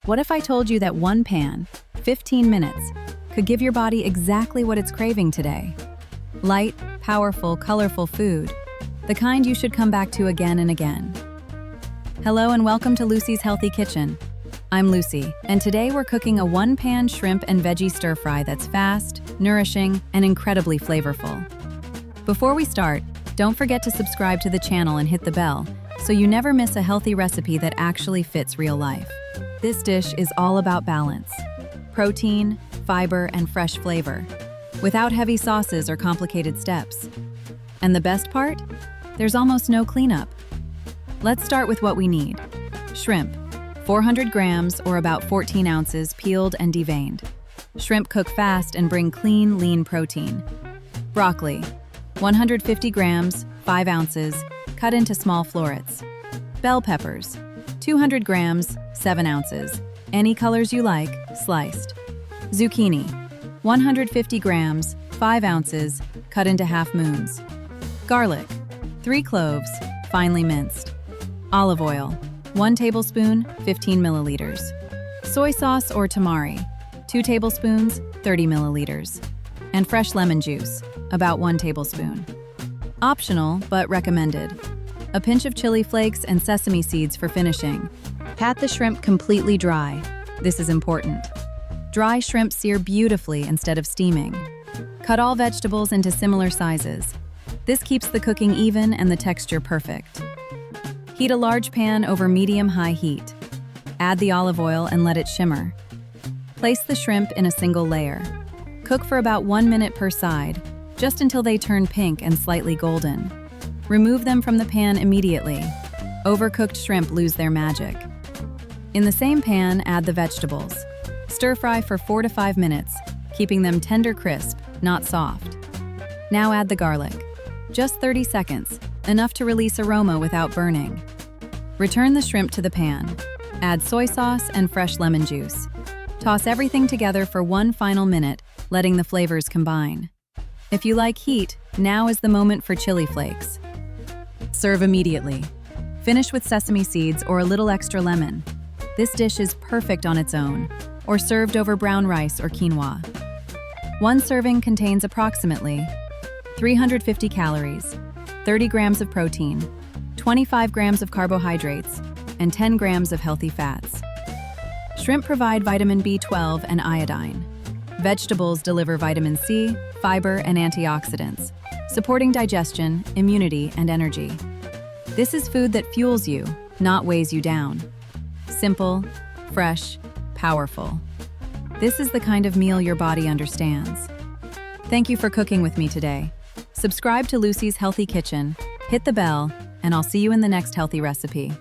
What if I told you that one pan, 15 minutes, could give your body exactly what it's craving today? Light, powerful, colorful food, the kind you should come back to again and again. Hello and welcome to Lucy's Healthy Kitchen. I'm Lucy, and today we're cooking a one-pan shrimp and veggie stir-fry that's fast, nourishing, and incredibly flavorful. Before we start, don't forget to subscribe to the channel and hit the bell so you never miss a healthy recipe that actually fits real life. This dish is all about balance: protein, fiber, and fresh flavor, without heavy sauces or complicated steps. And the best part? There's almost no cleanup. Let's start with what we need. Shrimp, 400 grams or about 14 ounces, peeled and deveined. Shrimp cook fast and bring clean, lean protein. Broccoli, 150 grams, 5 ounces, cut into small florets. Bell peppers, 200 grams, 7 ounces, any colors you like, sliced. Zucchini, 150 grams, 5 ounces, cut into half moons. Garlic, 3 cloves, finely minced. Olive oil, 1 tablespoon, 15 milliliters. Soy sauce or tamari, 2 tablespoons, 30 milliliters. And fresh lemon juice, about 1 tablespoon. Optional, but recommended. A pinch of chili flakes and sesame seeds for finishing. Pat the shrimp completely dry. This is important. Dry shrimp sear beautifully instead of steaming. Cut all vegetables into similar sizes. This keeps the cooking even and the texture perfect. Heat a large pan over medium-high heat. Add the olive oil and let it shimmer. Place the shrimp in a single layer. Cook for about 1 minute per side, just until they turn pink and slightly golden. Remove them from the pan immediately. Overcooked shrimp lose their magic. In the same pan, add the vegetables. Stir fry for 4 to 5 minutes, keeping them tender crisp, not soft. Now add the garlic. Just 30 seconds, enough to release aroma without burning. Return the shrimp to the pan. Add soy sauce and fresh lemon juice. Toss everything together for 1 final minute, letting the flavors combine. If you like heat, now is the moment for chili flakes. Serve immediately. Finish with sesame seeds or a little extra lemon. This dish is perfect on its own, or served over brown rice or quinoa. 1 serving contains approximately 350 calories, 30 grams of protein, 25 grams of carbohydrates, and 10 grams of healthy fats. Shrimp provide vitamin B12 and iodine. Vegetables deliver vitamin C, fiber, and antioxidants, supporting digestion, immunity, and energy. This is food that fuels you, not weighs you down. Simple, fresh, powerful. This is the kind of meal your body understands. Thank you for cooking with me today. Subscribe to Lucy's Healthy Kitchen, hit the bell, and I'll see you in the next healthy recipe.